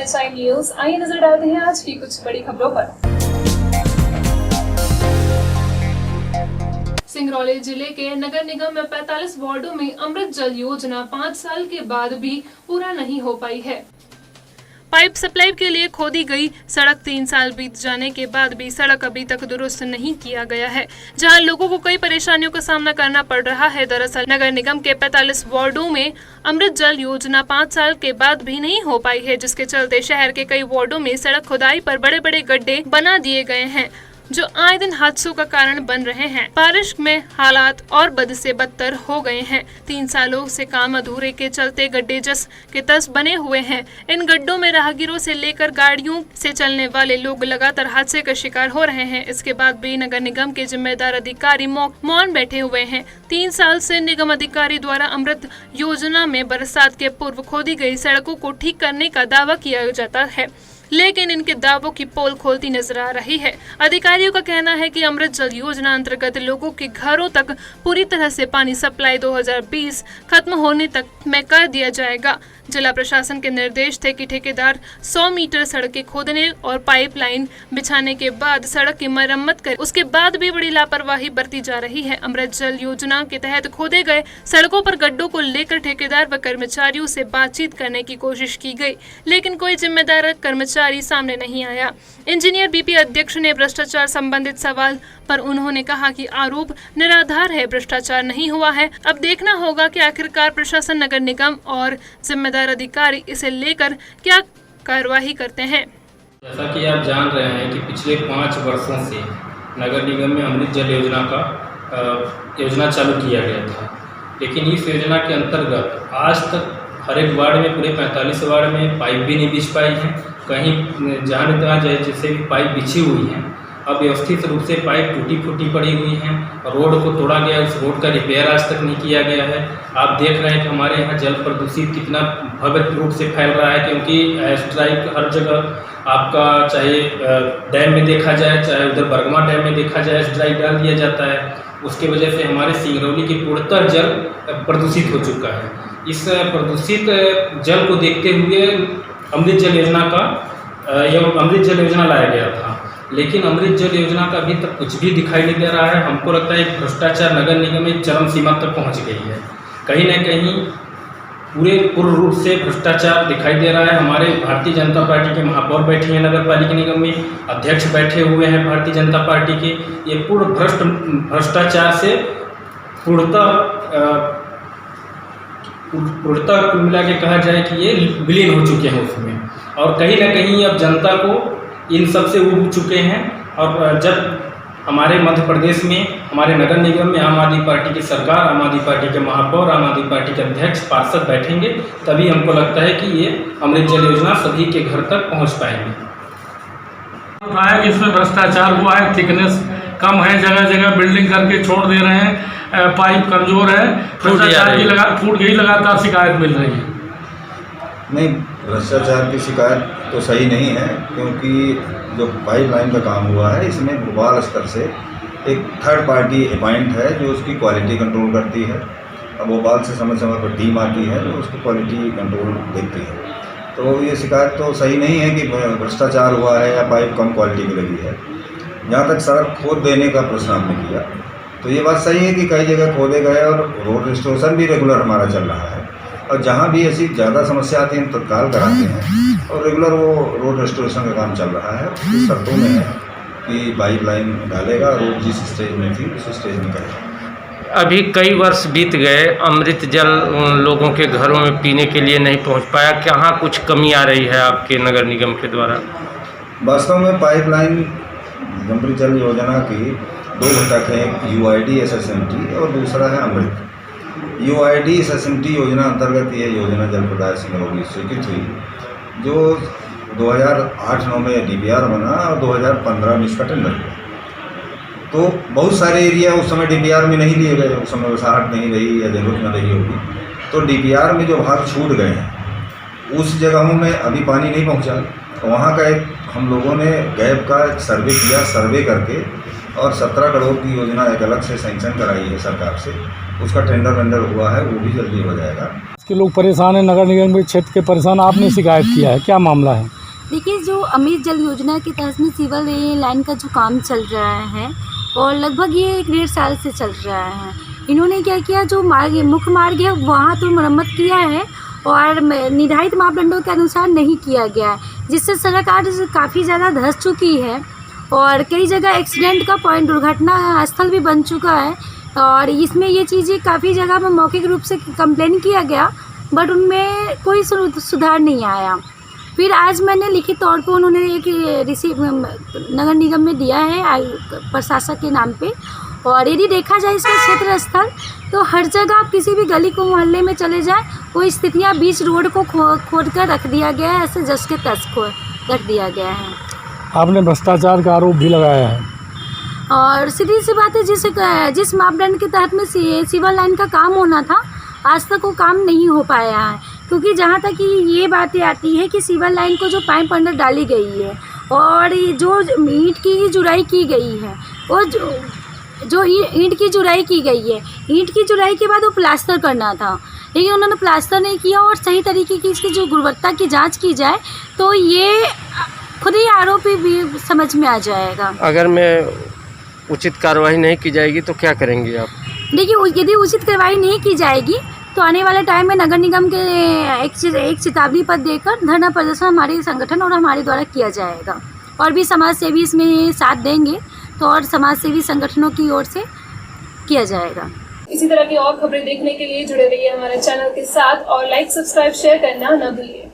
PSI news. आइए नजर डालते हैं आज की कुछ बड़ी खबरों पर। सिंगरौली जिले के नगर निगम में 45 वार्डों में अमृत जल योजना 5 साल के बाद भी पूरा नहीं हो पाई है। पाइप सप्लाई के लिए खोदी गई सड़क 3 साल बीत जाने के बाद भी सड़क अभी तक दुरुस्त नहीं किया गया है, जहां लोगों को कई परेशानियों का सामना करना पड़ रहा है। दरअसल नगर निगम के 45 वार्डों में अमृत जल योजना 5 साल के बाद भी नहीं हो पाई है, जिसके चलते शहर के कई वार्डों में सड़क खुदाई पर बड़े बड़े गड्ढे बना दिए गए हैं, जो आए दिन हादसों का कारण बन रहे हैं। बारिश में हालात और बद से बदतर हो गए हैं। 3 सालों से काम अधूरे के चलते गड्ढे जस के तस बने हुए हैं। इन गड्ढों में राहगीरों से लेकर गाड़ियों से चलने वाले लोग लगातार हादसे का शिकार हो रहे हैं। इसके बाद भी नगर निगम के जिम्मेदार अधिकारी मौन बैठे हुए हैं। 3 साल से निगम अधिकारी द्वारा अमृत योजना में बरसात के पूर्व खोदी गई सड़कों को ठीक करने का दावा किया जाता है, लेकिन इनके दावों की पोल खोलती नजर आ रही है। अधिकारियों का कहना है कि अमृत जल योजना अंतर्गत लोगों के घरों तक पूरी तरह से पानी सप्लाई 2020 खत्म होने तक में कर दिया जाएगा। जिला प्रशासन के निर्देश थे कि ठेकेदार 100 मीटर सड़कें खोदने और पाइपलाइन बिछाने के बाद सड़क की मरम्मत करे। उसके बाद भी बड़ी लापरवाही बरती जा रही है। अमृत जल योजना के तहत खोदे गए सड़कों पर गड्ढों को लेकर ठेकेदार व कर्मचारियों से बातचीत करने की कोशिश की गई, लेकिन कोई जिम्मेदार कर्मचारी सामने नहीं आया। इंजीनियर बीपी अध्यक्ष ने भ्रष्टाचार संबंधित सवाल पर उन्होंने कहा कि आरोप निराधार है, भ्रष्टाचार नहीं हुआ है। अब देखना होगा कि आखिरकार प्रशासन, नगर निगम और जिम्मेदार अधिकारी इसे लेकर क्या कार्रवाई करते हैं। जैसा कि आप जान रहे हैं कि पिछले 5 वर्षों से नगर निगम में अमृत जल योजना का योजना चालू किया गया था, लेकिन इस योजना के अंतर्गत आज तक हर एक वार्ड में, पूरे 45 वार्ड में पाइप भी नहीं बिछ पाई है। कहीं जहाँ तहाँ जैसे भी पाइप बिछी हुई हैं, अब व्यवस्थित रूप से पाइप टूटी फूटी पड़ी हुई हैं। रोड को तोड़ा गया, उस रोड का रिपेयर आज तक नहीं किया गया है। आप देख रहे हैं कि हमारे यहाँ जल प्रदूषित कितना भव्य रूप से फैल रहा है, क्योंकि स्ट्राइक हर जगह आपका, चाहे डैम में देखा जाए, चाहे उधर बरगमा डैम में देखा जाए, स्ट्राइक डाल दिया जाता है। उसके वजह से हमारे सिंगरौली की पूर्णतः जल प्रदूषित हो चुका है। इस प्रदूषित जल को देखते हुए अमृत जल योजना का अमृत जल योजना लाया गया था, लेकिन अमृत जल योजना का अभी तक कुछ भी दिखाई नहीं दे रहा है। हमको लगता है भ्रष्टाचार नगर निगम में चरम सीमा तक पहुंच गई है। कहीं न कहीं पूर्ण रूप से भ्रष्टाचार दिखाई दे रहा है। हमारे भारतीय जनता पार्टी के महापौर बैठे हैं नगर पालिका निगम में, अध्यक्ष बैठे हुए हैं भारतीय जनता पार्टी के। ये पूर्ण भ्रष्टाचार से पूर्णतः कुल मिला के कहा जाए कि ये विलीन हो चुके हैं उसमें, और कहीं ना कहीं अब जनता को इन सब से उब चुके हैं। और जब हमारे मध्य प्रदेश में, हमारे नगर निगम में आम आदमी पार्टी की सरकार, आम आदमी पार्टी के महापौर, आम आदमी पार्टी के अध्यक्ष, पार्षद बैठेंगे, तभी हमको लगता है कि ये अमृत जल योजना सभी के घर तक पहुँच पाएंगे। बताया कि इसमें भ्रष्टाचार हुआ है, थिकनेस कम है, जगह जगह बिल्डिंग करके छोड़ दे रहे हैं, पाइप कमजोर है, भ्रष्टाचार की फूट गई, लगातार शिकायत मिल रही है। नहीं, भ्रष्टाचार की शिकायत तो सही नहीं है, क्योंकि जो पाइपलाइन का काम हुआ है इसमें भोपाल स्तर से एक थर्ड पार्टी अपॉइंट है जो उसकी क्वालिटी कंट्रोल करती है। अब भोपाल से समय समय पर टीम आती है जो उसकी क्वालिटी कंट्रोल देखती है। तो ये शिकायत तो सही नहीं है कि भ्रष्टाचार हुआ है या पाइप कम क्वालिटी की लगी है। जहाँ तक सड़क खोद देने का प्रश्न आपने किया, तो ये बात सही है कि कई जगह खोदे गए और रोड रिस्टोरेशन भी रेगुलर हमारा चल रहा है, और जहाँ भी ऐसी ज़्यादा समस्या आती है तत्काल कराते हैं, और रेगुलर वो रोड रिस्टोरेशन का काम चल रहा है। उसकी शर्तों में है कि पाइपलाइन डालेगा, रोड जिस स्टेज में थी उस स्टेज में करेगा। अभी कई वर्ष बीत गए, अमृत जल लोगों के घरों में पीने के लिए नहीं पहुंच पाया। कहाँ कुछ कमी आ रही है आपके नगर निगम के द्वारा? वास्तव में पाइपलाइन अमृत जल योजना की 2 घटक हैं, एक UID SSMT और दूसरा है अमृत। UID SSMT योजना अंतर्गत ये योजना जल प्रदाय सिंगरौली स्वीकृत हुई, जो 2008-9 में DPR बना और 2015 में इसका टेंडर हुआ। तो बहुत सारे एरिया उस समय DPR में नहीं लिए गए, उस समय वसाहट नहीं रही या जरूरत न रही होगी, तो DPR में जो भाग छूट गए हैं उस जगहों में अभी पानी नहीं पहुंचा। तो वहाँ का एक हम लोगों ने गैप का सर्वे किया, सर्वे करके, और 17 करोड़ की योजना एक अलग से सैंक्शन कराई है सरकार से। उसका टेंडर हुआ है, वो भी जल्दी हो जाएगा। इसके लोग परेशान हैं, नगर निगम के क्षेत्र के परेशान। आपने शिकायत किया है, क्या मामला है? देखिए, जो अमृत जल योजना के तहत में सीवर लाइन का जो काम चल रहा है और लगभग ये 1.5 साल से चल रहा है। इन्होंने क्या किया, जो मुख्य मार्ग है वहाँ तो मरम्मत किया है और निर्धारित मापदंडों के अनुसार नहीं किया गया है, जिससे सड़क आज काफ़ी ज़्यादा धंस चुकी है और कई जगह एक्सीडेंट का पॉइंट, दुर्घटना स्थल भी बन चुका है। और इसमें ये चीज़ें काफ़ी जगह में मौखिक रूप से कंप्लेन किया गया, बट उनमें कोई सुधार नहीं आया। फिर आज मैंने लिखित तौर पर उन्होंने एक रिसीव नगर निगम में दिया है प्रशासक के नाम पे। और यदि देखा जाए इसका क्षेत्र स्थल, तो हर जगह आप किसी भी गली को मोहल्ले में चले जाएं, वो स्थितियाँ बीच रोड को खोद कर रख दिया गया है, ऐसे जस के तस को रख दिया गया है। आपने भ्रष्टाचार का आरोप भी लगाया है और सीधी सी बात है, जिस मापदंड के तहत में सीवर लाइन का काम होना था, आज तक वो काम नहीं हो पाया है। क्योंकि जहाँ तक ये बातें आती है कि सीवर लाइन को जो पाइप अंडर डाली गई है और जो ईंट की जुराई की गई है, और जो ईंट की जुराई की गई है, ईंट की जुराई के बाद वो प्लास्टर करना था, लेकिन उन्होंने प्लास्टर नहीं किया और सही तरीके की इसकी जो गुणवत्ता की जांच की जाए तो ये खुद ही आरोपी भी समझ में आ जाएगा। अगर मैं उचित कार्रवाई नहीं की जाएगी तो क्या करेंगी आप? देखिए, यदि उचित कार्रवाई नहीं की जाएगी तो आने वाले टाइम में नगर निगम के एक चेतावनी पत्र देकर धरना प्रदर्शन हमारे संगठन और हमारे द्वारा किया जाएगा। और भी समाज सेवी इसमें साथ देंगे तो और समाज सेवी संगठनों की ओर से किया जाएगा। इसी तरह की और खबरें देखने के लिए जुड़े रहिए हमारे चैनल के साथ और लाइक, सब्सक्राइब, शेयर करना न भूलिए।